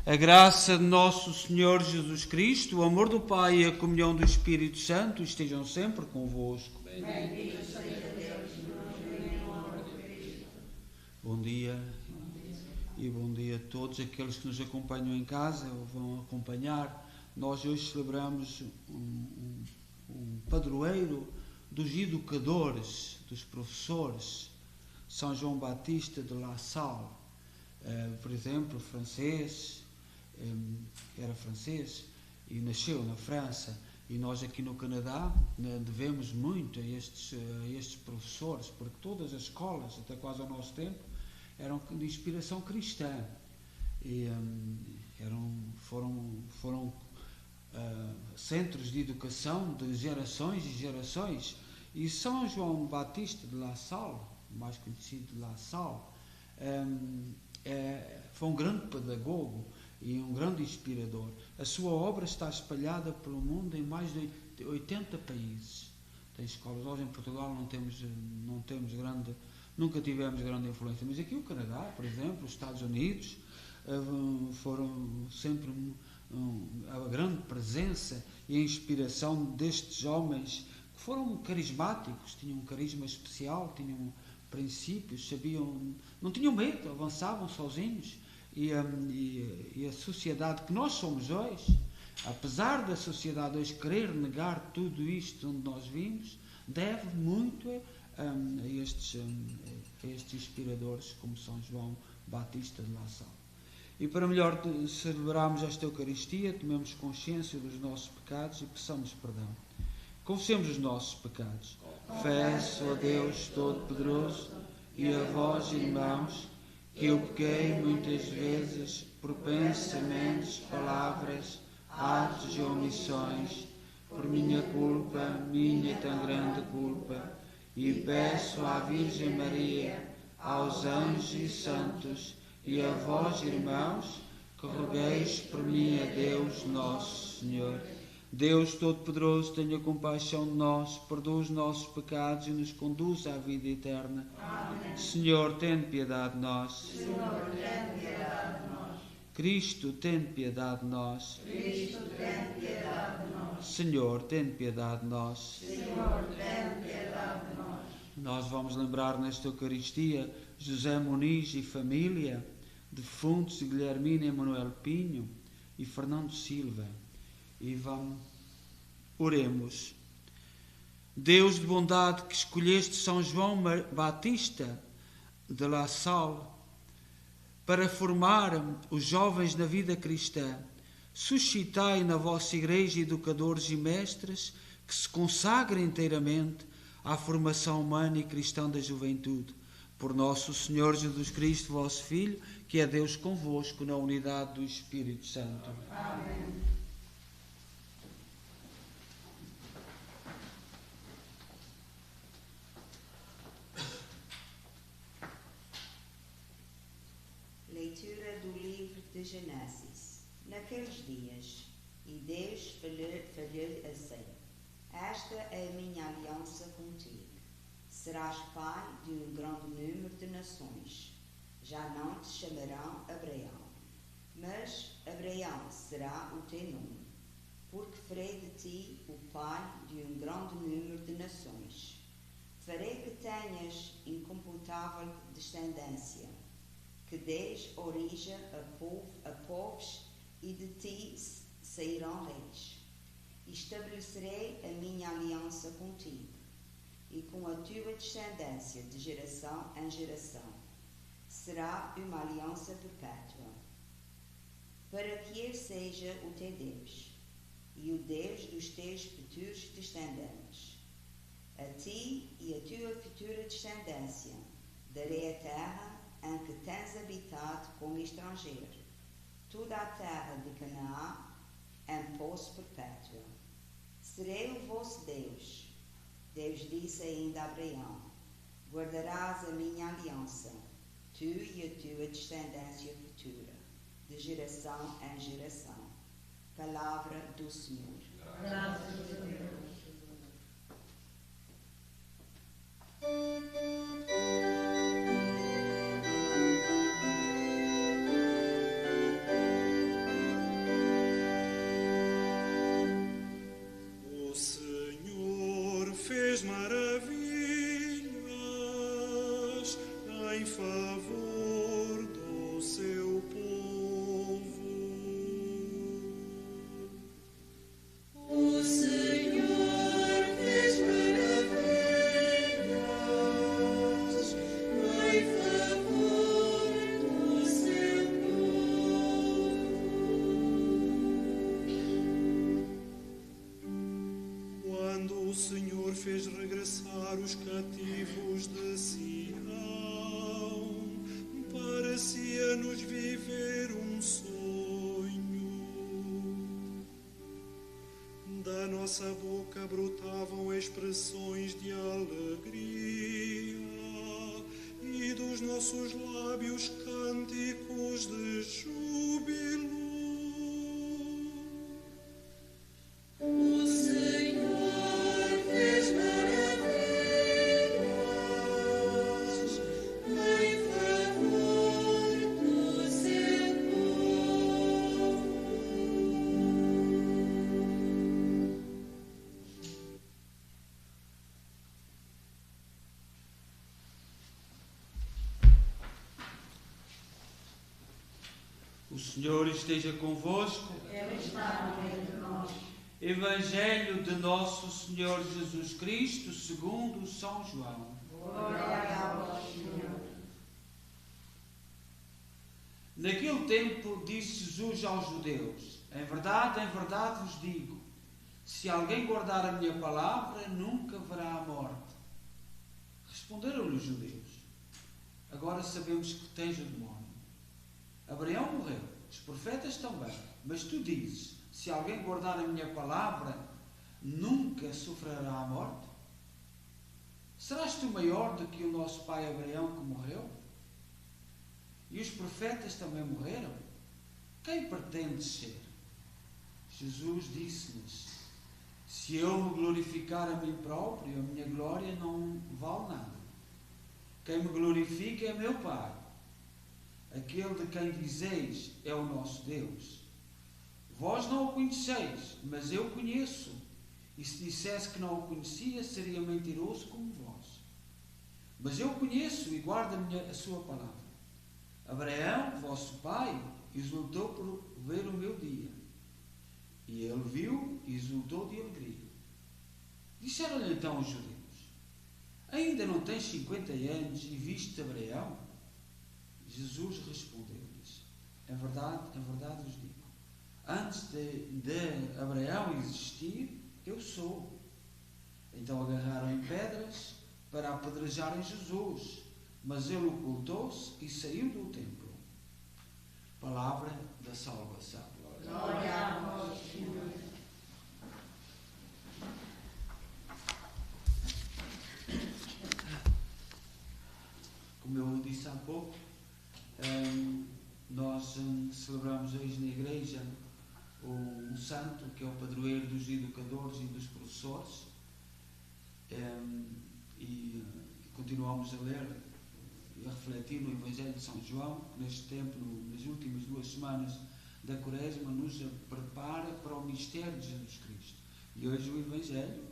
A graça de nosso Senhor Jesus Cristo, o amor do Pai e a comunhão do Espírito Santo estejam sempre convosco. Bendito seja Deus, em nome de Cristo. Bom dia e bom dia a todos aqueles que nos acompanham em casa ou vão acompanhar. Nós hoje celebramos um padroeiro dos educadores, dos professores, São João Batista de La Salle. Por exemplo, francês, era francês e nasceu na França, e nós aqui no Canadá devemos muito a estes professores, porque todas as escolas, até quase ao nosso tempo, eram de inspiração cristã e foram centros de educação de gerações e gerações. E São João Batista de La Salle, mais conhecido de La Salle, foi um grande pedagogo e um grande inspirador. A sua obra está espalhada pelo mundo em mais de 80 países. Tem escolas. Nós em Portugal nunca tivemos grande influência, mas aqui o Canadá, por exemplo, os Estados Unidos, foram sempre a grande presença e a inspiração destes homens que foram carismáticos, tinham um carisma especial, tinham princípios, não tinham medo, avançavam sozinhos. E a sociedade que nós somos hoje, apesar da sociedade hoje querer negar tudo isto onde nós vimos, deve muito a estes inspiradores como São João Batista de La Salle. E para melhor celebrarmos esta Eucaristia, tomemos consciência dos nossos pecados e peçamos perdão. Confessemos os nossos pecados. Confesso a Deus Todo-Poderoso e a vós, irmãos, que eu pequei muitas vezes por pensamentos, palavras, atos e omissões, por minha culpa, minha tão grande culpa, e peço à Virgem Maria, aos anjos e santos, e a vós, irmãos, que rogueis por mim a Deus nosso Senhor. Deus Todo-Poderoso, tenha compaixão de nós, perdoa os nossos pecados e nos conduz à vida eterna. Amém. Senhor, tem piedade de nós. Senhor, tem piedade de nós. Cristo, tem piedade de nós. Cristo, tem piedade de nós. Senhor, tem piedade de nós. Senhor, tem piedade de nós. Nós vamos lembrar nesta Eucaristia José Muniz e família, defuntos de Guilhermina Emanuel Pinho e Fernando Silva. E oremos. Deus de bondade, que escolheste São João Batista de La Salle para formar os jovens na vida cristã, suscitai na vossa Igreja educadores e mestres que se consagrem inteiramente à formação humana e cristã da juventude. Por nosso Senhor Jesus Cristo, vosso Filho, que é Deus convosco na unidade do Espírito Santo. Amém. Leitura do livro de Gênesis. Naqueles dias, e Deus falou-lhe assim: Esta é a minha aliança contigo. Serás pai de um grande número de nações. Já não te chamarão Abraão, mas Abraão será o teu nome, porque farei de ti o pai de um grande número de nações. Farei que tenhas incomputável descendência, que des origem a povos e de ti sairão reis. Estabelecerei a minha aliança contigo e com a tua descendência de geração em geração. Será uma aliança perpétua, para que ele seja o teu Deus e o Deus dos teus futuros descendentes. A ti e a tua futura descendência darei a terra em que tens habitado como estrangeiro, toda a terra de Canaã em posse perpétua. Serei o vosso Deus. Deus disse ainda a Abraão: Guardarás a minha aliança, tu e a tua descendência futura, de geração em geração. Palavra do Senhor. Graças a Deus. fez regressar os cativos de Sião, parecia-nos viver um sonho. Da nossa boca brotavam expressões de alegria e dos nossos lábios cânticos de júbilo. O Senhor fez maravilhas em favor do seu povo. O Senhor esteja convosco. Ele está no meio de nós. Evangelho de Nosso Senhor Jesus Cristo, segundo São João. Glória ao Senhor. Naquele tempo disse Jesus aos judeus: em verdade vos digo, se alguém guardar a minha palavra, nunca verá a morte. Responderam-lhe os judeus: agora sabemos que tens o demónio. Abraão morreu, os profetas também, mas tu dizes: se alguém guardar a minha palavra, nunca sofrerá a morte? Serás tu maior do que o nosso pai Abraão, que morreu? E os profetas também morreram? Quem pretendes ser? Jesus disse-lhes: se eu me glorificar a mim próprio, a minha glória não vale nada. Quem me glorifica é meu Pai. Aquele de quem dizeis é o nosso Deus. Vós não o conheceis, mas eu conheço. E se dissesse que não o conhecia, seria mentiroso como vós. Mas eu conheço e guardo a sua palavra. Abraão, vosso pai, exultou por ver o meu dia. E ele viu e exultou de alegria. Disseram-lhe então os judeus: ainda não tens 50 anos e viste Abraão? Jesus respondeu-lhes: em verdade vos digo, antes de Abraão existir, eu sou. Então agarraram em pedras para apedrejarem Jesus, mas ele ocultou-se e saiu do templo. Palavra da salvação. Glória ao Senhor. Como eu disse há pouco, nós celebramos hoje na igreja um santo que é o padroeiro dos educadores e dos professores, e continuamos a ler e a refletir no Evangelho de São João, que neste tempo, nas últimas 2 semanas da Quaresma, nos prepara para o mistério de Jesus Cristo. E hoje o Evangelho,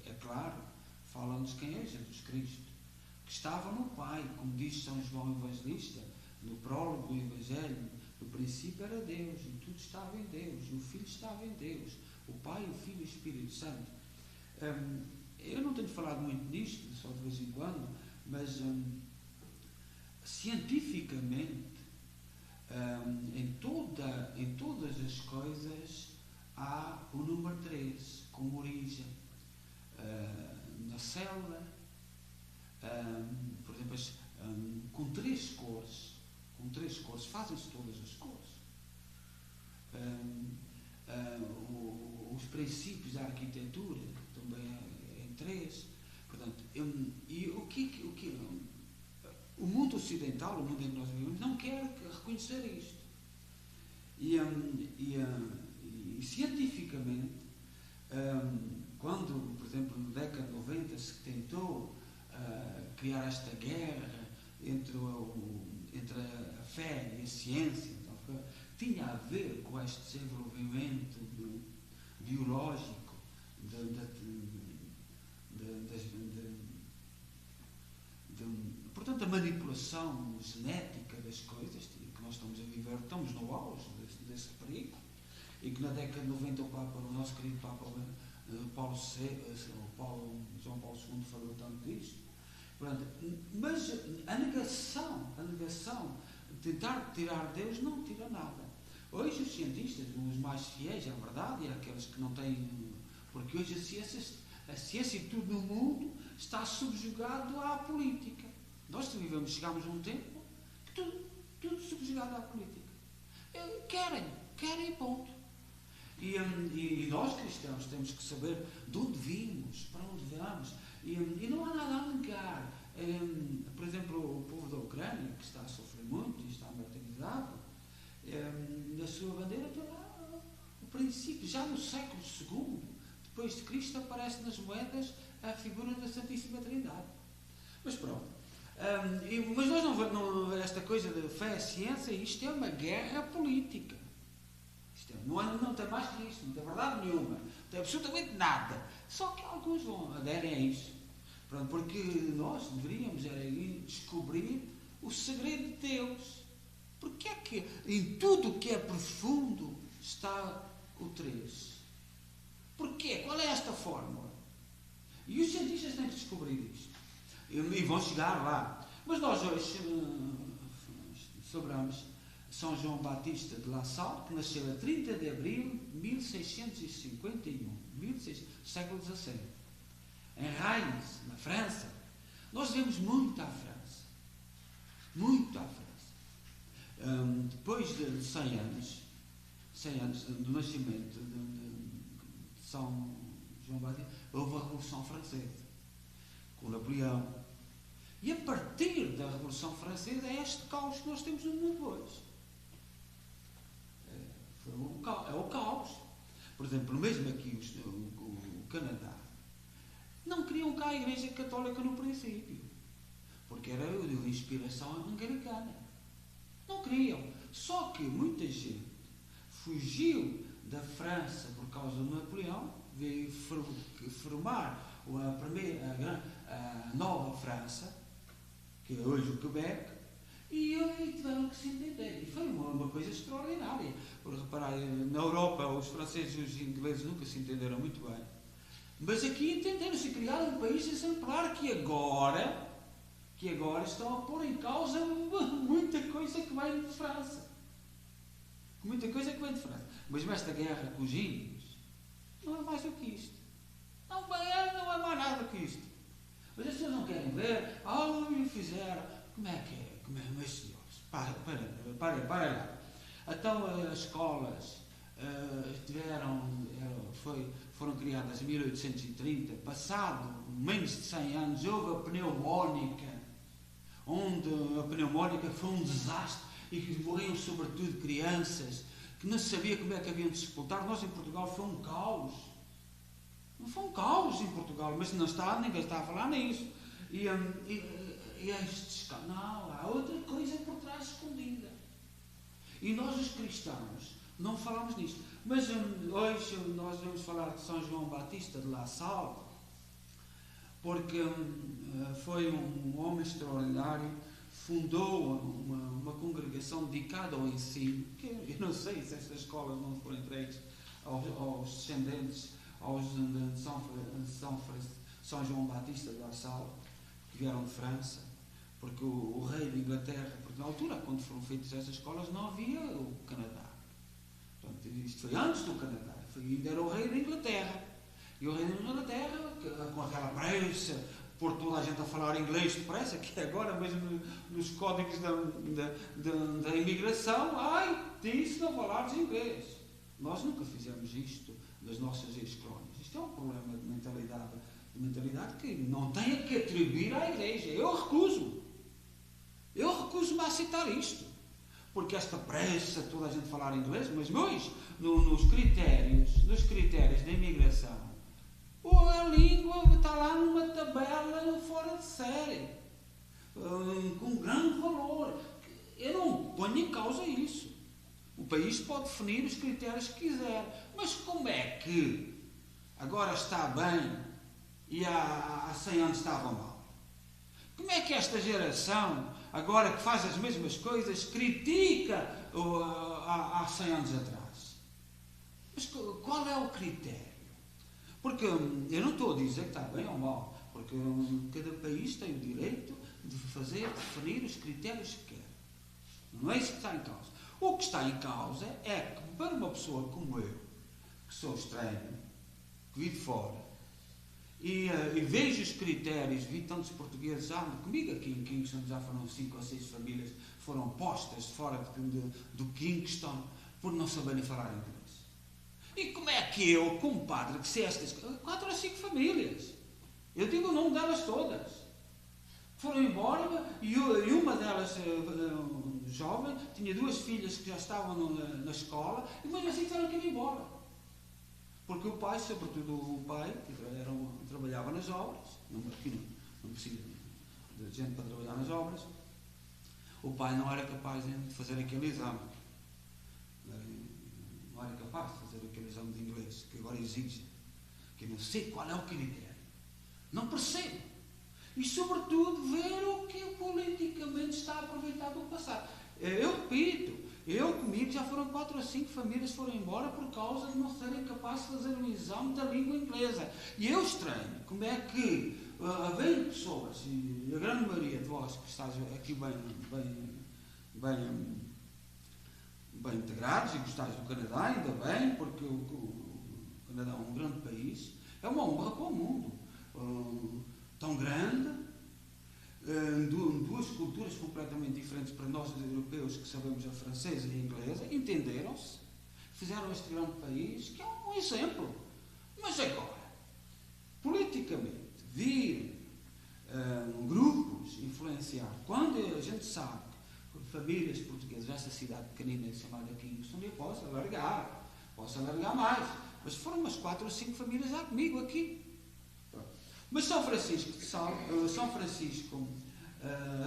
é claro, fala-nos quem é Jesus Cristo, que estava no Pai, como diz São João Evangelista, no prólogo do Evangelho: no princípio era Deus, e tudo estava em Deus, e o Filho estava em Deus, o Pai, o Filho e o Espírito Santo. Eu não tenho falado muito nisto, só de vez em quando, mas cientificamente, em todas as coisas há o número 3 como origem. Na célula, por exemplo, com 3 cores, fazem-se todas as cores. Os princípios da arquitetura também é em 3. Portanto, o mundo ocidental, o mundo em que nós vivemos, não quer reconhecer isto. E cientificamente, quando, por exemplo, na década de 90 se tentou criar esta guerra entre a fé e a ciência, então, tinha a ver com este desenvolvimento biológico portanto, a manipulação genética das coisas que nós estamos a viver. Estamos no auge desse perigo, e que na década de 90 o nosso querido Papa João Paulo II falou tanto disto. Portanto, mas a negação de tentar tirar Deus não tira nada. Hoje os cientistas, os mais fiéis à verdade, e aqueles que não têm, porque hoje a ciência A ciência e tudo no mundo está subjugado à política. Nós chegámos a um tempo que tudo subjugado à política. Querem ponto. E nós cristãos temos que saber de onde vimos, para onde vamos. E não há nada a negar. Por exemplo, o povo da Ucrânia, que está a sofrer muito e está martirizado, na sua bandeira tem lá o princípio. Já no século II, depois de Cristo, aparece nas moedas a figura da Santíssima Trindade. Mas pronto. Mas nós não esta coisa de fé e ciência, isto é uma guerra política. Não tem mais que isto, não tem verdade nenhuma, não tem absolutamente nada. Só que alguns aderem a isso. Pronto, porque nós deveríamos descobrir o segredo de Deus. Porque é que em tudo o que é profundo está o 3? Porquê? Qual é esta fórmula? E os cientistas têm que descobrir isto. E vão chegar lá. Mas nós hoje sobramos São João Batista de La Salle, que nasceu a 30 de abril de 1651, século XVII, em Reims, na França. Nós vemos muito à França. Muito à França. Depois de 100 anos do nascimento de São João Batista, houve a Revolução Francesa, com Napoleão. E a partir da Revolução Francesa é este caos que nós temos no mundo hoje. É o caos. Por exemplo, mesmo aqui o Canadá, não queriam cá a Igreja Católica no princípio, porque era de inspiração anglicana. Não queriam. Só que muita gente fugiu da França por causa do Napoleão, veio formar a nova França, que é hoje o Quebec, e tiveram que se entender. E foi uma coisa extraordinária. Por reparar, na Europa os franceses e os ingleses nunca se entenderam muito bem. Mas aqui entenderam-se, criaram um país exemplar que agora estão a pôr em causa muita coisa que vem de França. Muita coisa que vem de França. Mas esta guerra com os índios não é mais do que isto. Não é mais nada do que isto. Mas as pessoas não querem ver. Me fizeram. Como é que é? Meus senhores, para lá. Então as escolas foram criadas em 1830, passado menos de 100 anos, houve a pneumónica, onde a pneumónica foi um desastre e que morriam sobretudo crianças que não se sabia como é que haviam de sepultar. Nós em Portugal foi um caos. Não foi um caos em Portugal, mas ninguém está a falar nisso. Não, há outra coisa por trás escondida. E nós, os cristãos, não falamos nisto. Mas hoje nós vamos falar de São João Batista de La Salle, porque foi um homem extraordinário, fundou uma congregação dedicada ao ensino, que eu não sei se estas escolas não foram entregues aos descendentes de São João Batista de La Salle, que vieram de França. Porque o rei de Inglaterra, porque na altura, quando foram feitas essas escolas, não havia o Canadá. Portanto, isto foi antes do Canadá. Ainda era o rei da Inglaterra. E o rei da Inglaterra, com aquela pressa, pôr toda a gente a falar inglês depressa, que agora mesmo nos códigos da imigração, diz não falares inglês. Nós nunca fizemos isto nas nossas ex-colónias. Isto é um problema de mentalidade que não tem que atribuir à Igreja. Eu recuso-me a aceitar isto. Porque esta pressa, toda a gente falar inglês, mas nos critérios da imigração, a língua está lá numa tabela fora de série, com grande valor. Eu não ponho em causa isso. O país pode definir os critérios que quiser. Mas como é que agora está bem e há 100 anos estava mal? Como é que esta geração, agora que faz as mesmas coisas, critica há 100 anos atrás? Mas qual é o critério? Porque eu não estou a dizer que está bem ou mal, porque cada país tem o direito de definir os critérios que quer. Não é isso que está em causa. O que está em causa é que para uma pessoa como eu, que sou estranho, que vivo fora, e vejo os critérios, vi tantos portugueses, comigo aqui em Kingston já foram 5 ou 6 famílias, foram postas fora do Kingston por não saberem falar inglês. E como é que eu, como padre, que sei estas 4 ou 5 famílias, eu digo o nome delas todas, foram embora, e uma delas, jovem, tinha 2 filhas que já estavam na escola, e mesmo assim tiveram que ir embora. Porque o pai, sobretudo o pai, que trabalhava nas obras, aqui não precisa de gente para trabalhar nas obras, o pai não era capaz de fazer aquele exame. Não era capaz de fazer aquele exame de inglês, que agora exige, que eu não sei qual é o critério. Não percebo. E, sobretudo, ver o que politicamente está a aproveitar do passado. Eu repito, comigo já foram 4 ou 5 famílias que foram embora por causa de não serem capazes de fazer um exame da língua inglesa. E eu estranho como é que vêm pessoas, e a grande maioria de vós que estáis aqui bem integrados e gostais do Canadá, ainda bem, porque o Canadá é um grande país, é uma honra para o mundo. Tão grande, 2 culturas completamente diferentes para nós, os europeus, que sabemos a francesa e a inglesa, entenderam-se, fizeram este grande país, que é um exemplo. Mas agora, politicamente, vir grupos influenciar, quando a gente sabe que famílias portuguesas, esta cidade pequenina chamada Kingston, eu posso alargar mais, mas foram umas 4 ou 5 famílias já comigo aqui. Mas São Francisco de Sal,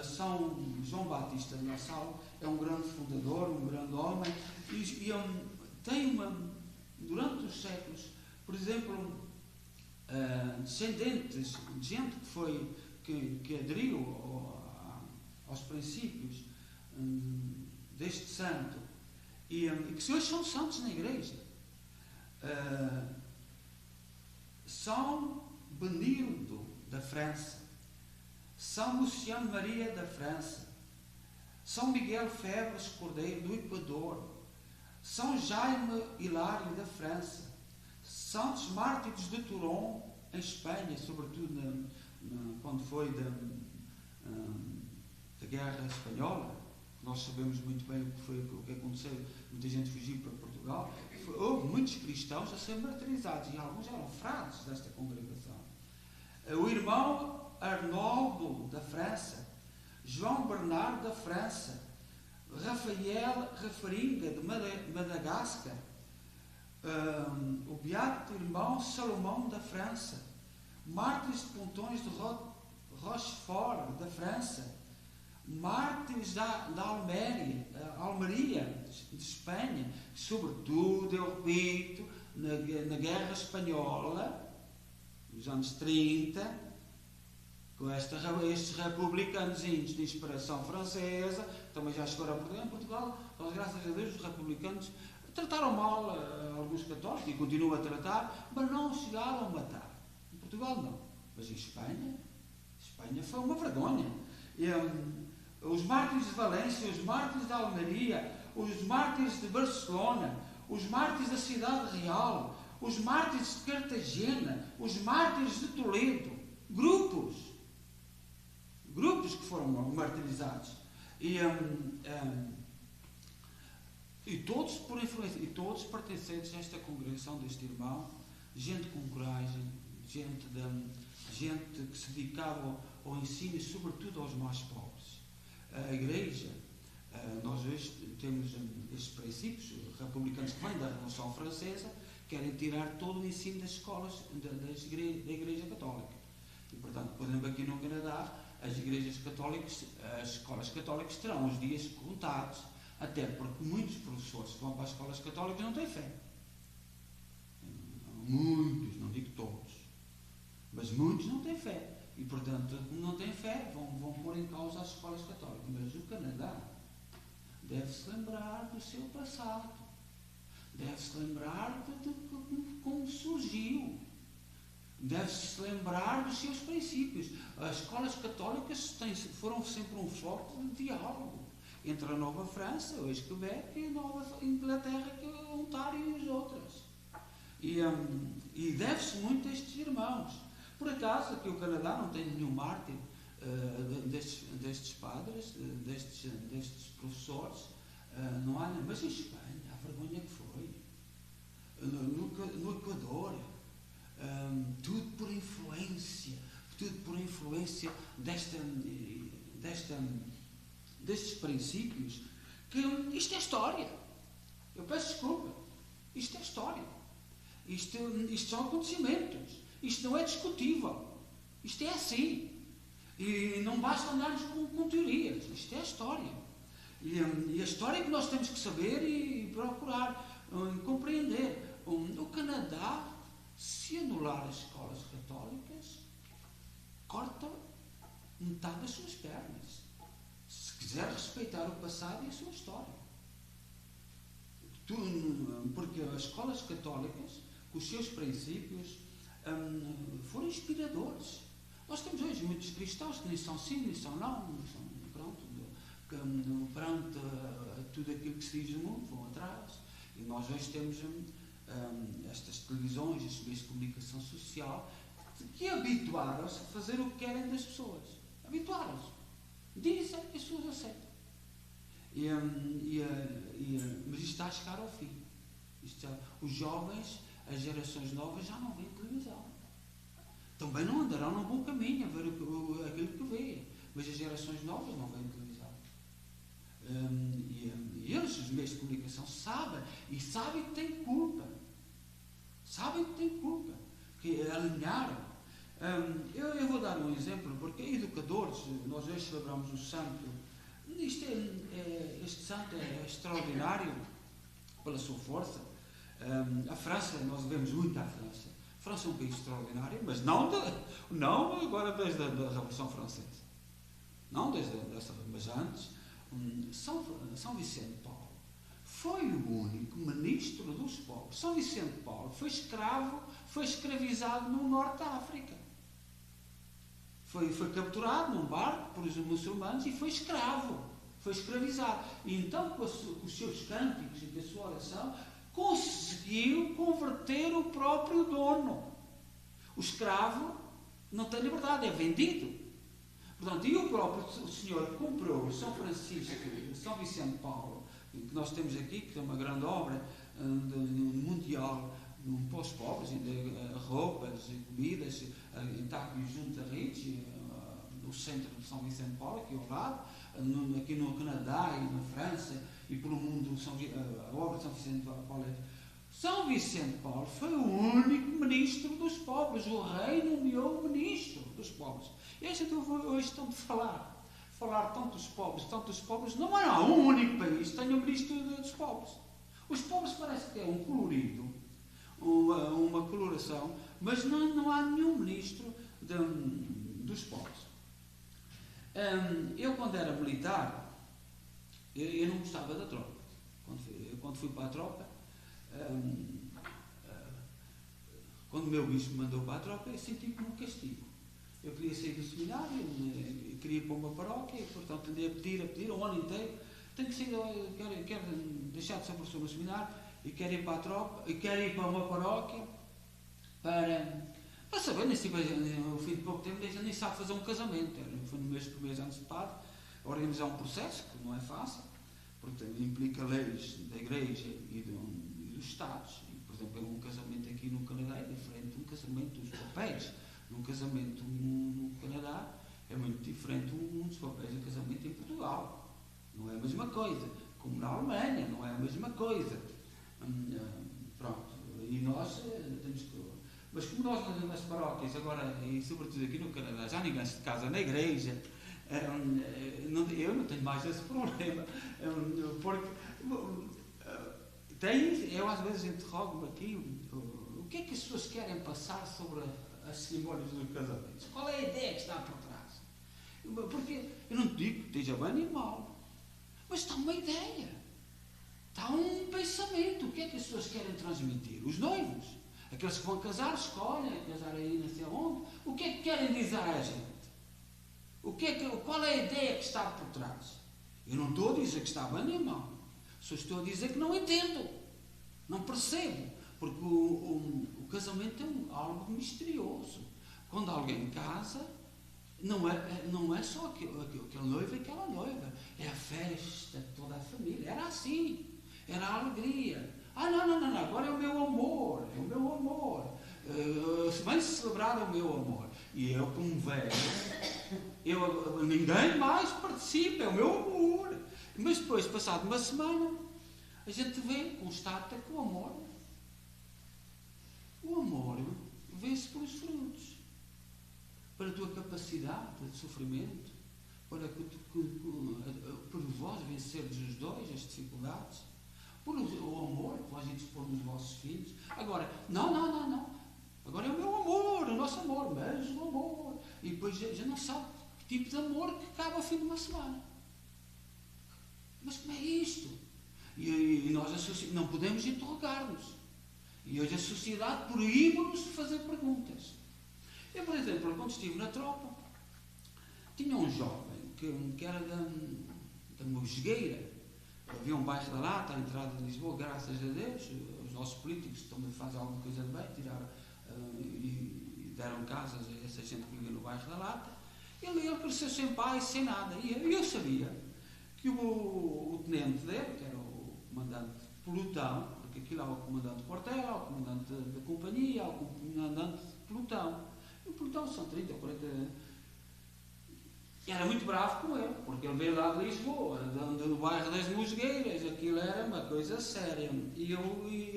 São João Batista de La Salle é um grande fundador, um grande homem, e tem durante os séculos, por exemplo, descendentes de gente que aderiu aos princípios deste santo, e que hoje são santos na igreja. São Benildo da França, São Luciano Maria da França, São Miguel Febres Cordeiro do Equador, São Jaime Hilário da França, Santos Mártires de Toulon, em Espanha, sobretudo quando foi da Guerra Espanhola. Nós sabemos muito bem o que aconteceu, muita gente fugiu para Portugal. Houve muitos cristãos a ser martirizados, e alguns eram frades desta congregação. O irmão Arnoldo da França, João Bernardo da França, Rafael Rafaringa de Madagascar, o beato irmão Salomão da França, Mártires de Pontões de Rochefort da França, mártires da Almeria de Espanha, sobretudo, eu repito, na Guerra Espanhola, nos anos 30, com estes republicanos de inspiração francesa, também já chegaram a Portugal, mas graças a Deus os republicanos trataram mal alguns católicos e continuam a tratar, mas não chegaram a matar. Em Portugal não, mas em Espanha foi uma vergonha. Os mártires de Valência, os mártires de Almeria, os mártires de Barcelona, os mártires da Cidade Real, os mártires de Cartagena, os mártires de Toledo, grupos que foram martirizados, e todos por influência, e todos pertencentes a esta congregação deste irmão, gente com coragem, gente que se dedicava ao ensino e sobretudo aos mais pobres. A Igreja, nós hoje temos estes princípios republicanos que vêm da Revolução Francesa, querem tirar todo o ensino das escolas da Igreja Católica. E, portanto, por exemplo, aqui no Canadá, as igrejas católicas, as escolas católicas terão os dias contados, até porque muitos professores que vão para as escolas católicas não têm fé. Muitos, não digo todos, mas muitos não têm fé. E, portanto, como não têm fé, vão pôr em causa as escolas católicas. Mas o Canadá deve-se lembrar do seu passado. Deve-se lembrar de como surgiu. Deve-se lembrar dos seus princípios. As escolas católicas foram sempre um foco de diálogo entre a Nova França, hoje Quebec, e a Nova Inglaterra, que é Ontário, e as outras. E deve-se muito a estes irmãos. Por acaso, aqui o Canadá não tem nenhum mártir destes padres, destes professores, não há, mas em Espanha, a vergonha que foi, no Equador, tudo por influência destes princípios, que isto é história. Eu peço desculpa, isto é história, isto são acontecimentos, isto não é discutível, isto é assim. E não basta andarmos com teorias, isto é a história. E a história que nós temos que saber e procurar compreender. O Canadá, se anular as escolas católicas, corta metade das suas pernas. Se quiser respeitar o passado e a sua história. Porque as escolas católicas, com os seus princípios, foram inspiradores. Nós temos hoje muitos cristãos que nem são sim, nem são não, perante tudo aquilo que se diz no mundo, vão atrás. E nós hoje temos estas televisões, estes meios de comunicação social, que habituaram-se a fazer o que querem das pessoas. Habituaram-se. Dizem e as pessoas aceitam. Mas isto está a chegar ao fim. Os jovens, as gerações novas, já não veem televisão. Também não andarão num bom caminho a ver aquilo que vê. Mas as gerações novas não veem televisão. E eles, os meios de comunicação, sabem que têm culpa. Sabem que têm culpa. Que alinharam. Eu vou dar um exemplo, porque educadores, nós hoje celebramos o santo. Este santo é extraordinário pela sua força. A França, nós devemos muito à França. A França é um país extraordinário, mas não agora desde a Revolução Francesa. Não desde essa, mas antes. São Vicente Paulo foi o único ministro dos povos. São Vicente Paulo foi escravizado no norte da África. Foi capturado num barco por os muçulmanos e foi escravizado. E então, com os seus cânticos e com a sua oração, conseguiu converter o próprio dono. O escravo não tem liberdade, é vendido. Portanto, e o próprio Senhor comprou São Francisco, São Vicente Paulo, que nós temos aqui, que é uma grande obra mundial para os pobres, roupas, comidas, está junto a Ridge, no centro de São Vicente Paulo, aqui ao lado, aqui no Canadá e na França, e pelo mundo, a obra de São Vicente Paulo São Vicente Paulo foi o único ministro dos pobres. O rei nomeou o ministro dos pobres. Este eu vou hoje tanto falar tanto dos pobres. Não há um único país que tenha um ministro dos pobres. Os pobres parece que é um colorido, uma coloração, mas não há nenhum ministro dos pobres. Eu, quando era militar, eu não gostava da tropa. Quando fui para a tropa, quando o meu bispo me mandou para a tropa, eu senti como um castigo. Eu queria sair do seminário, eu queria ir para uma paróquia, e, portanto, andei a pedir o ano inteiro. Tenho que sair, quero deixar de ser professor no seminário e quero ir para a tropa, e quero ir para uma paróquia para saber, ao fim de pouco tempo, nem sabe fazer um casamento. Foi no mês primeiros anos de padre, organizar um processo que não é fácil, porque implica leis da Igreja e dos Estados. E, por exemplo, um casamento aqui no Canadá é diferente de um casamento dos papéis. Um casamento no Canadá é muito diferente um dos papéis de casamento em Portugal. Não é a mesma coisa. Como na Alemanha, não é a mesma coisa. Pronto. E nós temos que... Mas como nós nas paróquias agora, e sobretudo aqui no Canadá, já ninguém se casa na igreja, eu não tenho mais esse problema. Porque eu às vezes interrogo-me aqui o que é que as pessoas querem passar sobre as cerimónias dos casamentos. Qual é a ideia que está por trás? Porque eu não digo que esteja bem nem mal, mas está uma ideia, está um pensamento. O que é que as pessoas querem transmitir? Os noivos, aqueles que vão casar, escolhem casar aí não sei onde. O que é que querem dizer à gente? Qual é a ideia que está por trás? Eu não estou a dizer que está bem nem mal, só estou a dizer que não entendo, não percebo. Porque o casamento é algo misterioso. Quando alguém casa, não é só aquele noivo e aquela noiva. É a festa de toda a família. Era assim. Era a alegria. Não. Agora é o meu amor. É o meu amor. Vem celebrar o meu amor. E eu, como velho, ninguém mais participa. É o meu amor. Mas depois, passado uma semana, a gente constata que o amor vê-se pelos frutos. Para a tua capacidade de sofrimento, para que por vós vencerdes os dois as dificuldades, por o amor que vós ides pôr nos vossos filhos. Agora, não. Agora é o meu amor, o nosso amor, mas o amor. E depois já não sabe que tipo de amor que acaba ao fim de uma semana. Mas como é isto? E nós não podemos interrogar-nos. E hoje a sociedade proíbe-nos de fazer perguntas. Eu, por exemplo, quando estive na tropa, tinha um jovem que era da Mosgueira. Havia um bairro da Lata, à entrada de Lisboa, graças a Deus. Os nossos políticos também fazem alguma coisa de bem, tiraram e deram casas a essa gente que vivia no bairro da Lata. Ele cresceu sem pai, sem nada. E eu sabia que o tenente dele, que era o comandante de pelotão, porque aquilo há o comandante de quartel, há o comandante da companhia, há o comandante de pelotão. E o pelotão são 30 ou 40. Era muito bravo com ele, porque ele veio lá de Lisboa, do bairro das Mosgueiras, aquilo era uma coisa séria. E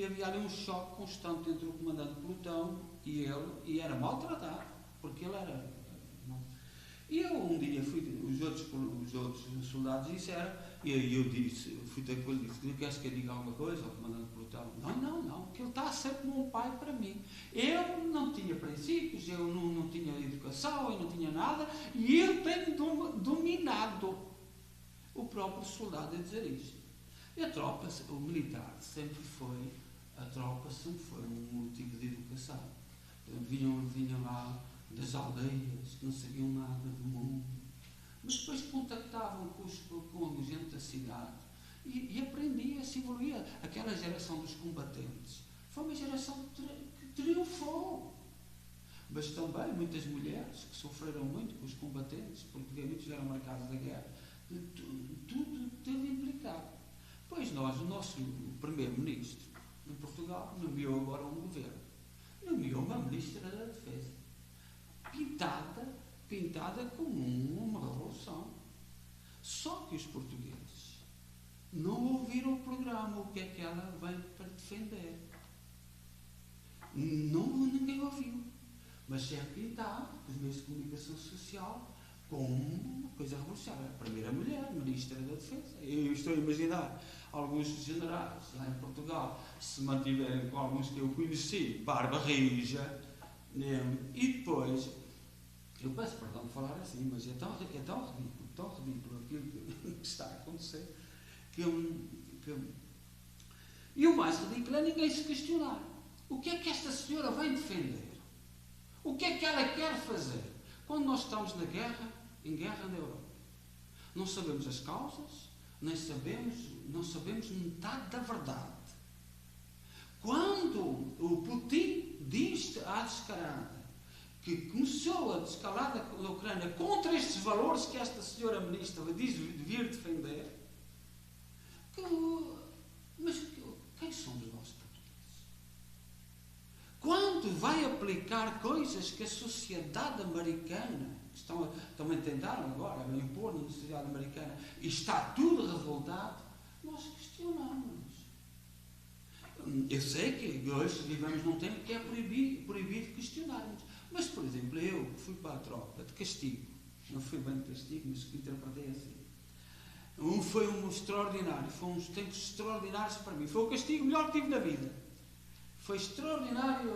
havia ali um choque constante entre o comandante de pelotão e ele, e era maltratado, porque ele era. E eu um dia os outros soldados disseram, e eu disse, fui ter com ele e disse, queres que eu diga alguma coisa ao comandante de pelotão? Não, que ele está sempre como um pai para mim. Eu não tinha princípios, eu não tinha educação, eu não tinha nada, e ele tem dominado o próprio soldado a dizer isto. E a tropa, o militar, sempre foi um motivo de educação. Vinham lá das aldeias, que não sabiam nada do mundo, mas depois contactavam com a gente da cidade e aprendia-se, evoluía. Aquela geração dos combatentes foi uma geração que triunfou, mas também muitas mulheres que sofreram muito com os combatentes, porque muitos eram marcados da guerra, tudo teve implicado. Pois o nosso primeiro-ministro em Portugal nomeou agora um governo, nomeou uma ministra da Defesa, pintada como uma revolução. Só que os portugueses não ouviram o programa, o que é que ela vem para defender. Ninguém ouviu. Mas é pintado pelos meios de comunicação social como uma coisa revolucionária. A primeira mulher, ministra da Defesa. Eu estou a imaginar alguns generais lá em Portugal, se mantiverem com alguns que eu conheci, barba rija, e depois, eu peço perdão de falar assim, mas é tão ridículo aquilo que está a acontecer, e o mais ridículo é ninguém se questionar. O que é que esta senhora vem defender? O que é que ela quer fazer? Quando nós estamos em guerra na Europa, não sabemos as causas, não sabemos metade da verdade. Quando o Putin diz à descarada que começou a descalada da Ucrânia contra estes valores que esta senhora ministra diz vir defender, mas quem somos nós portugueses? Quando vai aplicar coisas que a sociedade americana estão a tentar agora a impor na sociedade americana e está tudo revoltado, nós questionamos. Eu sei que hoje vivemos num tempo que é proibido questionarmos. Mas, por exemplo, eu fui para a tropa de castigo. Não fui bem de castigo, mas que interpretei assim. Foi um extraordinário. Foi uns tempos extraordinários para mim. Foi o castigo melhor que tive na vida. Foi extraordinário.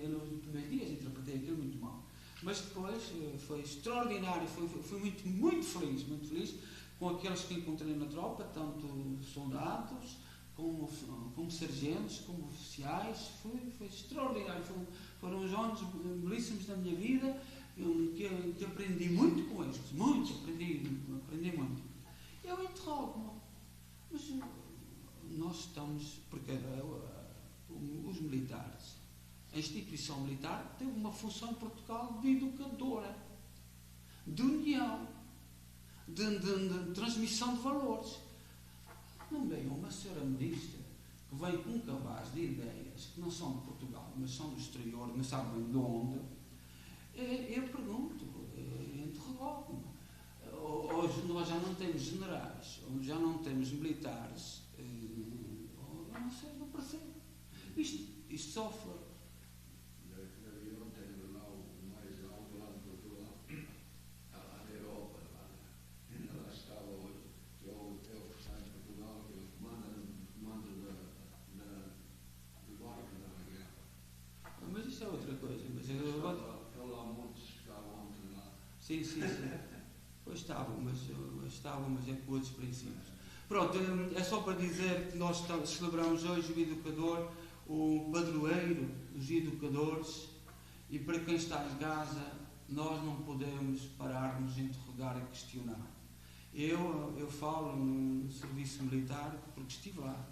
Eu nos primeiros dias interpretei aquilo muito mal. Mas depois foi extraordinário. Fui muito feliz com aqueles que encontrei na tropa, tanto soldados, como sargentos, como oficiais. Foi extraordinário. Foram os anos belíssimos da minha vida, que aprendi muito com eles. Aprendi muito. Eu interrogo-me, mas nós estamos, porque os militares a instituição militar teve uma função em Portugal de educadora, de união, de transmissão de valores. Não veio uma senhora ministra que vem com um cabaz de ideias que não são de Portugal, mas são do exterior, não sabem de onde. Eu pergunto, interrogo-me. Hoje nós já não temos generais, hoje já não temos militares, eu não sei, não percebo. Isto sofre. Mas isso é outra coisa. Sim. Pois estavam, mas é com outros princípios. Pronto, é só para dizer que nós celebramos hoje o educador, o padroeiro dos educadores, e para quem está em casa, nós não podemos parar-nos a interrogar e questionar. Eu falo no serviço militar porque estive lá.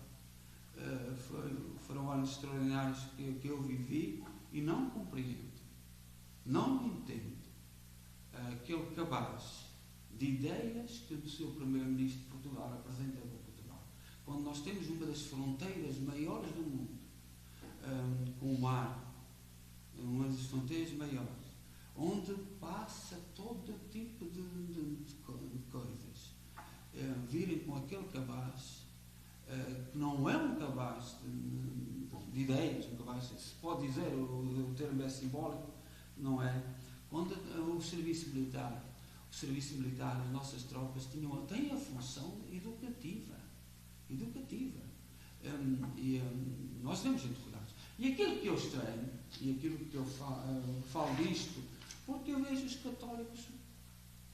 Foram anos extraordinários que eu vivi e não compreendo, não entendo aquele cabaz de ideias que o seu Primeiro-Ministro de Portugal apresenta para Portugal. Quando nós temos uma das fronteiras maiores do mundo, com o mar, uma das fronteiras maiores, onde passa todo tipo de coisas, virem com aquele cabaz, que não é um cabaz de ideias, um cabaz, se pode dizer, o termo é simbólico, não é? Quando o serviço militar, as nossas tropas têm a função educativa. Nós devemos interrogar-nos. E aquilo que eu estranho, e aquilo que eu falo disto, porque eu vejo os católicos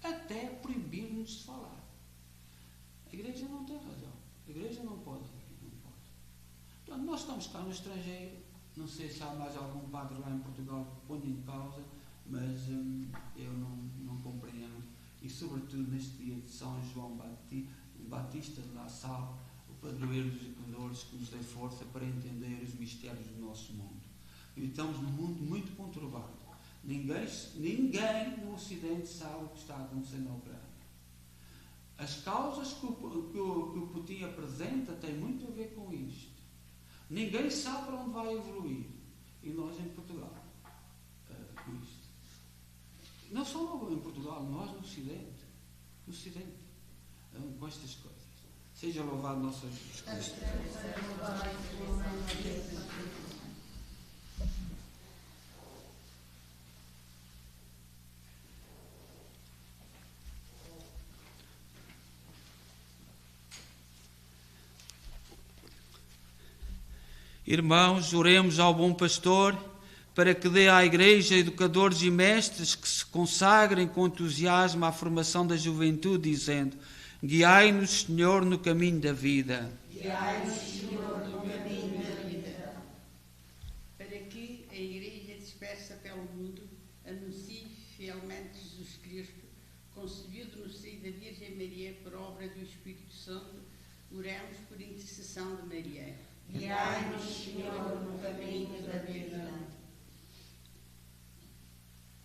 até proibir-nos de falar. A Igreja não tem razão. A Igreja não pode. Portanto, nós estamos cá no estrangeiro, não sei se há mais algum padre lá em Portugal que ponha em causa, mas eu não compreendo. E sobretudo neste dia de São João Batista de La Salle, o padroeiro dos educadores, que nos dê força para entender os mistérios do nosso mundo. E estamos num mundo muito conturbado. Ninguém no Ocidente sabe o que está acontecendo na Ucrânia. As causas que o Putin apresenta têm muito a ver com isto. Ninguém sabe para onde vai evoluir. E nós em Portugal, com isto. Não só em Portugal, nós no Ocidente, com estas coisas. Seja louvado nosso Jesus Cristo. Irmãos, oremos ao bom pastor para que dê à Igreja educadores e mestres que se consagrem com entusiasmo à formação da juventude, dizendo: guiai-nos, Senhor, no caminho da vida. Guiai-nos, Senhor, no caminho da vida. Para que a Igreja dispersa pelo mundo anuncie fielmente Jesus Cristo, concebido no seio da Virgem Maria por obra do Espírito Santo, oremos por intercessão de Maria. Guiai-nos, Senhor, no caminho da vida.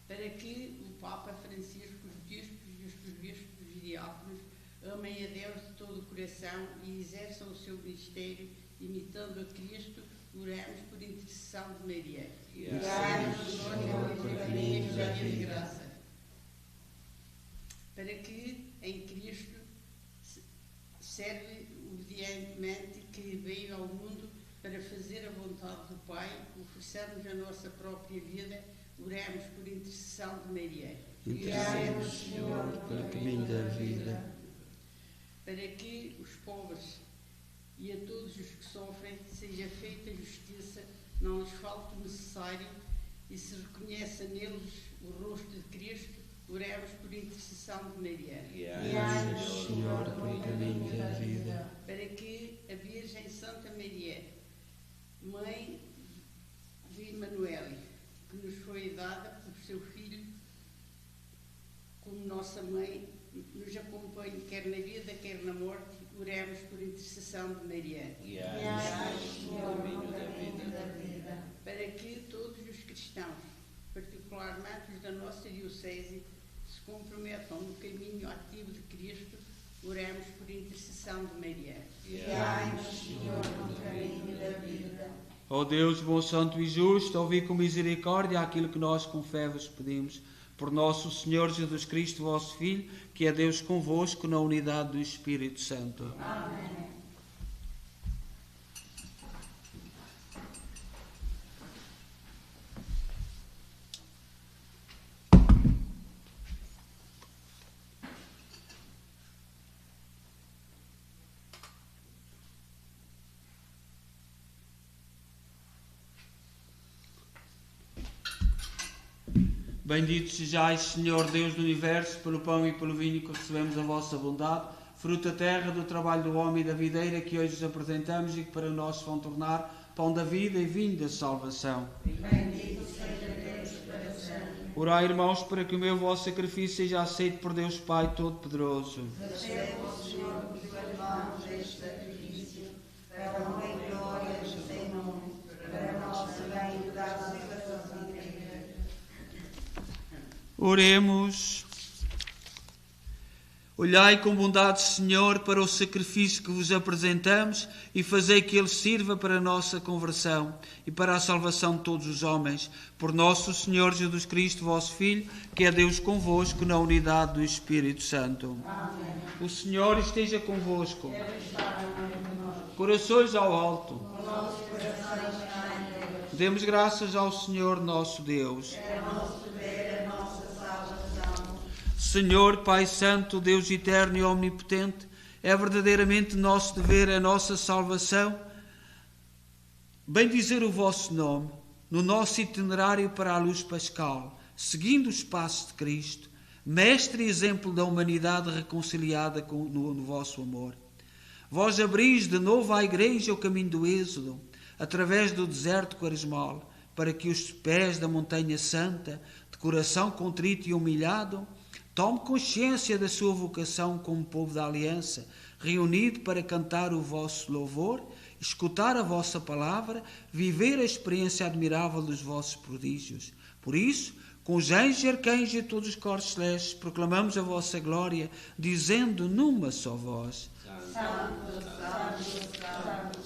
Para que o Papa Francisco, os bispos e os presbíteros e diáconos amem a Deus de todo o coração e exerçam o seu ministério imitando a Cristo, oremos por intercessão de Maria. Guiai-nos, Senhor, no caminho da vida. Graça. Para que em Cristo serve obedientemente que veio ao mundo para fazer a vontade do Pai, oferecermos a nossa própria vida, oremos por intercessão de Maria. Guiai-nos, Senhor, no caminho da vida. Para que os pobres e a todos os que sofrem seja feita justiça, não lhes falte o necessário e se reconheça neles o rosto de Cristo, oremos por intercessão de Maria. Guiai-nos, Senhor, no caminho da vida. Para que a Virgem Santa Maria, Mãe de Emanuele, que nos foi dada por seu Filho, como nossa Mãe, nos acompanhe quer na vida, quer na morte, oremos por intercessão de Maria. Guiai-nos, Senhor, no caminho da vida. Para que todos diocese se comprometam no caminho ativo de Cristo, oremos por intercessão de Maria. Guiai-nos, Senhor, no caminho da vida. Ó Deus, bom, santo e justo, ouvi com misericórdia aquilo que nós com fé vos pedimos. Por nosso Senhor Jesus Cristo, vosso Filho, que é Deus convosco na unidade do Espírito Santo. Amém. Bendito sejais, Senhor Deus do Universo, pelo pão e pelo vinho que recebemos a vossa bondade, fruto da terra, do trabalho do homem e da videira que hoje vos apresentamos e que para nós vão tornar pão da vida e vinho da salvação. Bendito seja Deus para sempre. Orai, irmãos, para que o meu vosso sacrifício seja aceito por Deus Pai Todo-Poderoso. Receba o Senhor por tuas mãos este sacrifício, para a honra e glória do seu nome, para nosso bem e da salvação da Igreja. Oremos. Olhai com bondade, Senhor, para o sacrifício que vos apresentamos e fazei que ele sirva para a nossa conversão e para a salvação de todos os homens. Por nosso Senhor Jesus Cristo, vosso Filho, que é Deus convosco na unidade do Espírito Santo. Amém. O Senhor esteja convosco. Corações ao alto. Demos graças ao Senhor nosso Deus. Senhor, Pai Santo, Deus eterno e omnipotente, é verdadeiramente nosso dever, a nossa salvação, bendizer o vosso nome no nosso itinerário para a luz pascal, seguindo os passos de Cristo, mestre e exemplo da humanidade reconciliada no vosso amor. Vós abris de novo à Igreja o caminho do êxodo, através do deserto quaresmal, para que os pés da montanha santa, de coração contrito e humilhado, tome consciência da sua vocação como povo da aliança, reunido para cantar o vosso louvor, escutar a vossa palavra, viver a experiência admirável dos vossos prodígios. Por isso, com os anjos e arcanjos e todos os corpos celestes, proclamamos a vossa glória, dizendo numa só voz: Santo, Santo, Santo,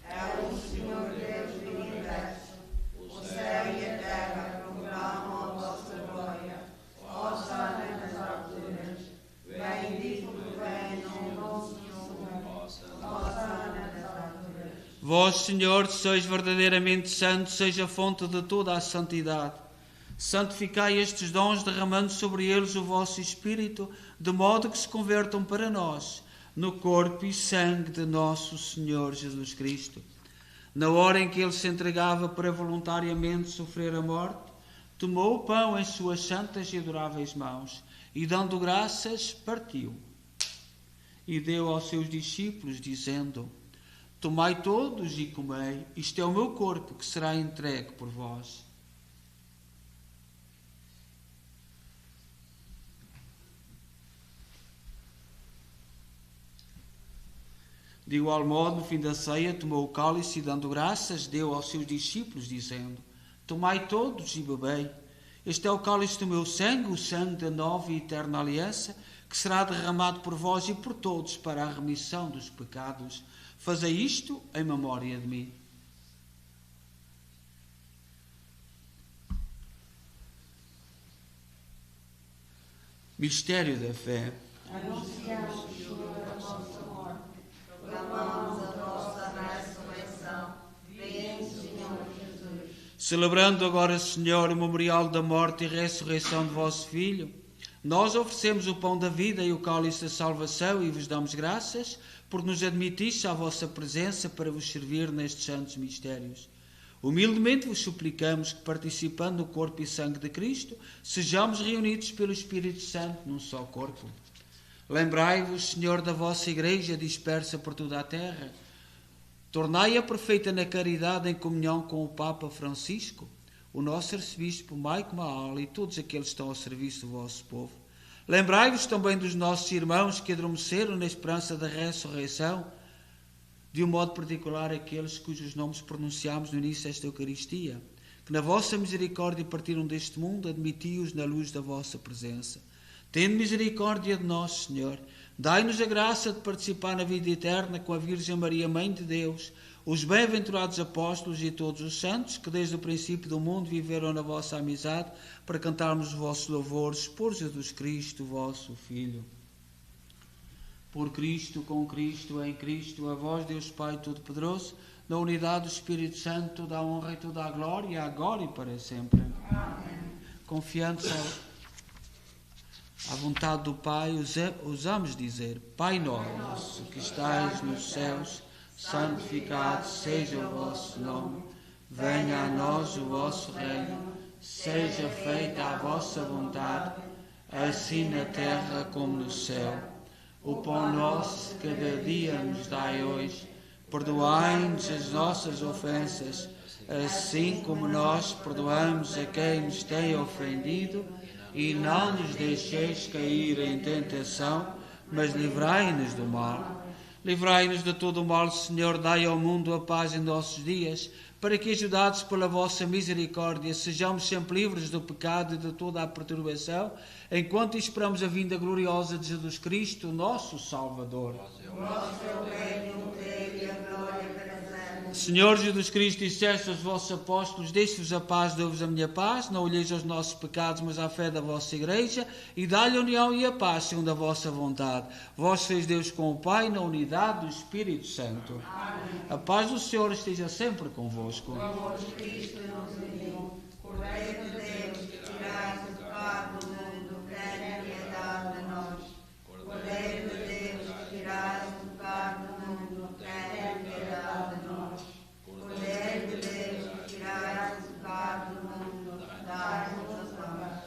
é o Senhor Deus do universo. O céu e a terra proclamam a vossa glória. Hosana nas alturas. Bendito vem no nosso Senhor. Hosana nas alturas. Vós, Senhor, sois verdadeiramente santo, seja a fonte de toda a santidade. Santificai estes dons, derramando sobre eles o vosso Espírito, de modo que se convertam para nós no corpo e sangue de nosso Senhor Jesus Cristo. Na hora em que ele se entregava para voluntariamente sofrer a morte, tomou o pão em suas santas e adoráveis mãos e, dando graças, partiu. E deu aos seus discípulos, dizendo: Tomai todos e comei, isto é o meu corpo que será entregue por vós. De igual modo, no fim da ceia, tomou o cálice e, dando graças, deu aos seus discípulos, dizendo: Tomai todos e bebei. Este é o cálice do meu sangue, o sangue da nova e eterna aliança, que será derramado por vós e por todos para a remissão dos pecados. Fazei isto em memória de mim. Mistério da fé. Anunciamos, Senhor, a vossa morte. Proclamamos a vossa ressurreição. Vem, Senhor Jesus. Celebrando agora, Senhor, o memorial da morte e ressurreição de vosso Filho, nós oferecemos o pão da vida e o cálice da salvação e vos damos graças por nos admitir à vossa presença para vos servir nestes santos mistérios. Humildemente vos suplicamos que, participando do corpo e sangue de Cristo, sejamos reunidos pelo Espírito Santo num só corpo. Lembrai-vos, Senhor, da vossa Igreja dispersa por toda a terra. Tornai-a perfeita na caridade em comunhão com o Papa Francisco, o nosso arcebispo Maico Maal e todos aqueles que estão ao serviço do vosso povo. Lembrai-vos também dos nossos irmãos que adormeceram na esperança da ressurreição, de um modo particular aqueles cujos nomes pronunciámos no início desta Eucaristia. Que que na vossa misericórdia partiram deste mundo, admiti-os na luz da vossa presença. Tende misericórdia de nós, Senhor. Dai-nos a graça de participar na vida eterna com a Virgem Maria, Mãe de Deus, os bem-aventurados apóstolos e todos os santos, que desde o princípio do mundo viveram na vossa amizade, para cantarmos os vossos louvores por Jesus Cristo, vosso Filho. Por Cristo, com Cristo, em Cristo, a vós, Deus Pai Todo-Poderoso, na unidade do Espírito Santo, toda a honra e toda a glória, agora e para sempre. Amém. Confiantes à vontade do Pai, ousamos dizer: Pai nosso, que estais nos céus, santificado seja o vosso nome. Venha a nós o vosso reino. Seja feita a vossa vontade, assim na terra como no céu. O pão nosso cada dia nos dai hoje. Perdoai-nos as nossas ofensas, assim como nós perdoamos a quem nos tem ofendido. E não nos deixeis cair em tentação, mas livrai-nos do mal. Livrai-nos de todo o mal, Senhor, dai ao mundo a paz em nossos dias, para que, ajudados pela vossa misericórdia, sejamos sempre livres do pecado e de toda a perturbação, enquanto esperamos a vinda gloriosa de Jesus Cristo, nosso Salvador. Senhor Jesus Cristo, disseste aos vossos apóstolos: deixe-vos a paz, dou-vos a minha paz, não olheis aos nossos pecados, mas à fé da vossa Igreja, e dá-lhe a união e a paz, segundo a vossa vontade. Vós sois Deus com o Pai, na unidade do Espírito Santo. Amém. A paz do Senhor esteja sempre convosco. Cristo nos uniu, Cordeiro de Deus, que tirais o pecado do mundo, tenha piedade de nós. Cordeiro de Deus, que tirais o pecado do mundo, tenha piedade de nós. Cordeiro de Deus, que tirais o pecado do mundo, dai-nos a paz.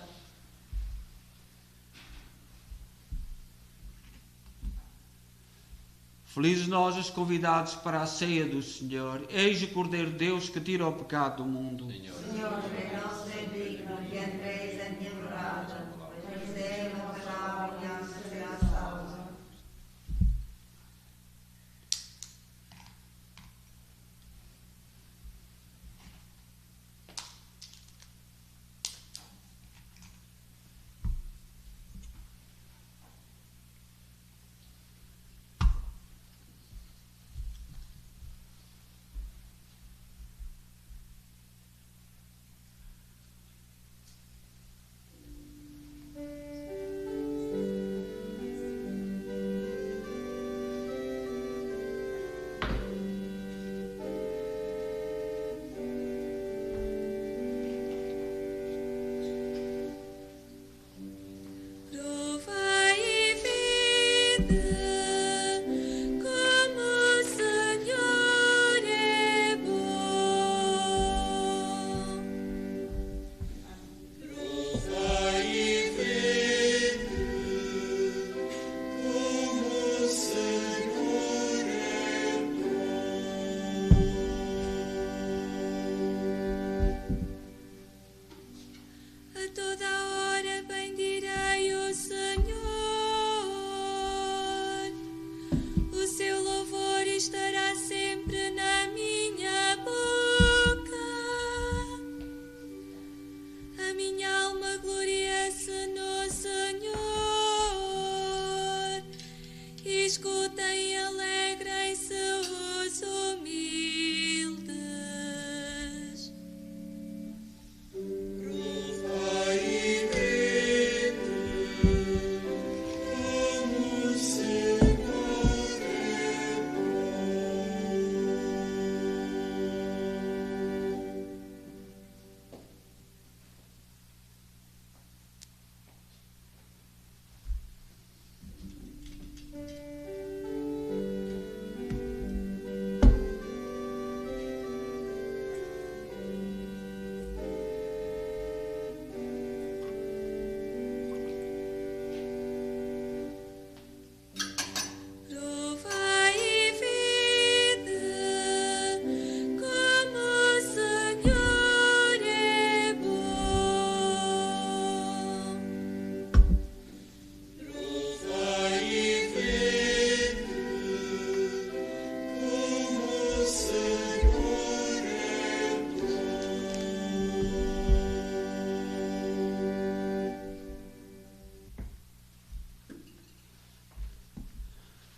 Felizes nós os convidados para a ceia do Senhor. Eis o Cordeiro de Deus que tira o pecado do mundo. Senhor, não sei digno que entreis em minha morada, mas é uma palavra que será salva.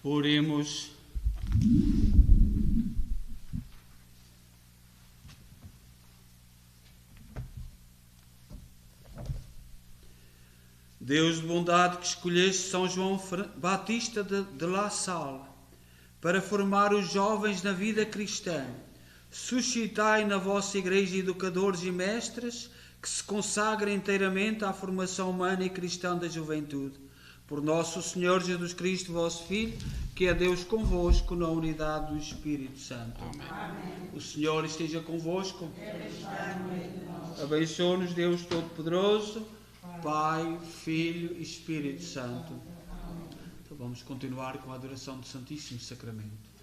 Oremos. Deus de bondade, que escolheste São João Batista de La Salle para formar os jovens na vida cristã, suscitai na vossa Igreja educadores e mestres que se consagrem inteiramente à formação humana e cristã da juventude. Por nosso Senhor Jesus Cristo, vosso Filho, que é Deus convosco na unidade do Espírito Santo. Amém. O Senhor esteja convosco. Abençoe-nos Deus Todo-Poderoso, Pai, Filho e Espírito Santo. Então vamos continuar com a adoração do Santíssimo Sacramento.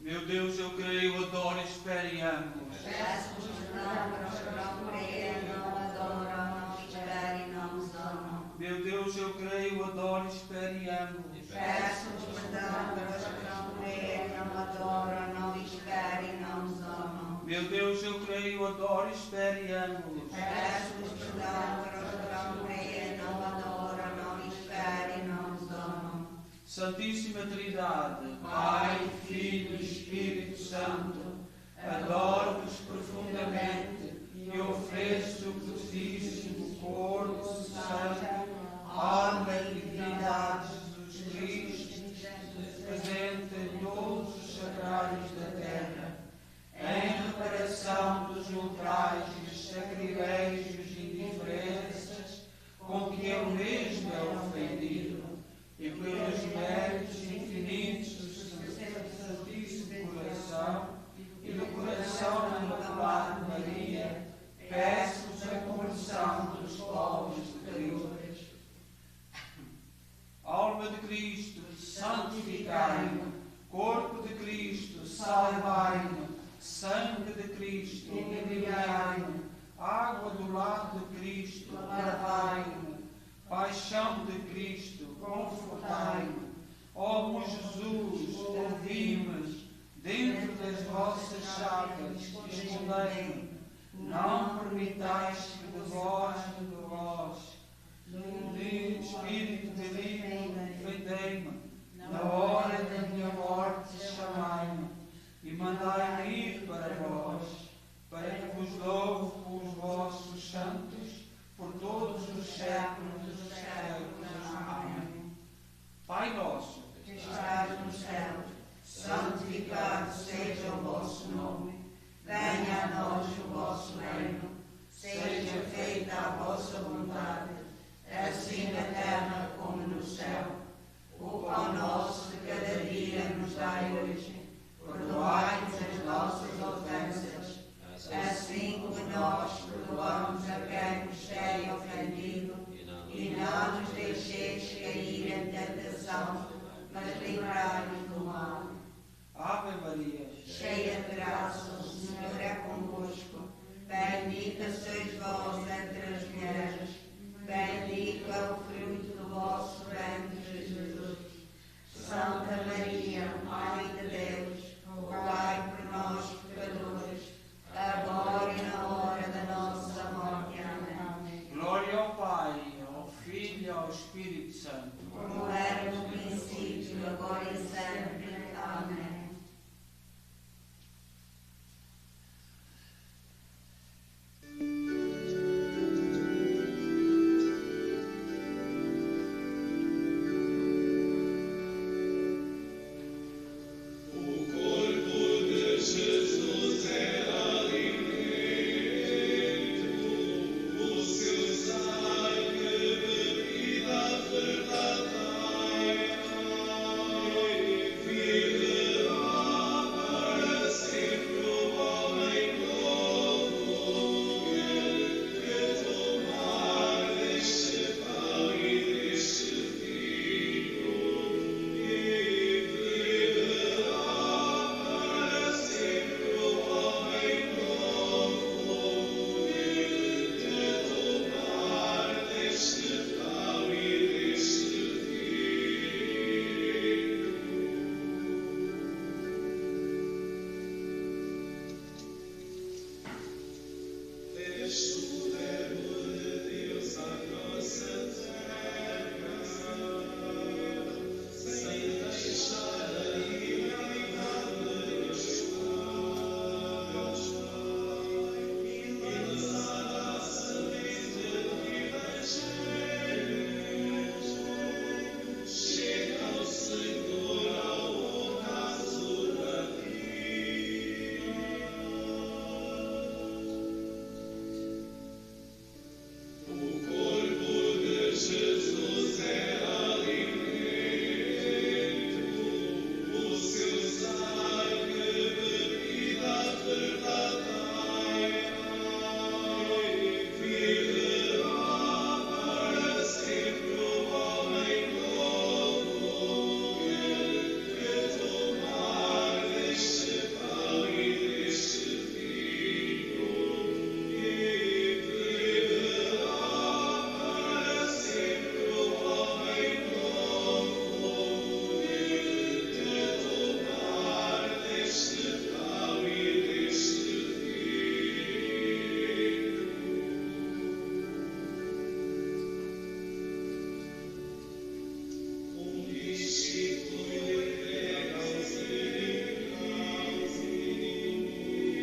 Meu Deus, eu creio, adoro e espero e amo. Peço-vos perdão para os que não creem, não adoram, não esperem, não os amam. Meu Deus, eu creio, adoro e espero e amo. Peço-vos perdão para os que não creem, não adoram, não esperem, não os amam. Meu Deus, eu creio, adoro e espero e amo. Peço-vos perdão para os que não creem, não adoram, não esperem, não os amam. Santíssima Trindade, Pai, Filho e Espírito Santo, adoro-vos profundamente e ofereço o preciosíssimo corpo, sangue, alma e divindade de Jesus Cristo, presente em todos os sacrários da terra, em reparação dos ultrajes, sacrilégios e indiferenças com que eu mesmo é ofendido, e pelos méritos infinitos do Santíssimo Coração e do coração imaculado de Maria, peço-vos a conversão dos povos de Cristo. Alma de Cristo, santificai-me. Corpo de Cristo, salvai-me. Sangue de Cristo, humilhai-me. Água do lado de Cristo, lavai-me. Paixão de Cristo, confortai-me. Ó meu Jesus, ouvi-me. Dentro das vossas chagas, escondei-me. Não permitais que de vós, Espírito maligno, defendei-me. Na hora da minha morte, chamai-me. E mandai-me ir para vós, para que vos louve com os vossos santos, por todos os séculos dos séculos. Amém. Pai nosso, Que estás no céu, santificado seja o vosso nome. Venha a nós o vosso reino. Seja feita a vossa vontade, assim na terra como no céu. O pão nosso de cada dia nos dai hoje. Perdoai-nos as nossas ofensas, assim como nós perdoamos a quem nos tem ofendido. E não nos deixeis cair em tentação, mas livrai-nos do mal. Ave Maria, Cheia de graça, o Senhor é convosco. Bendita sois vós entre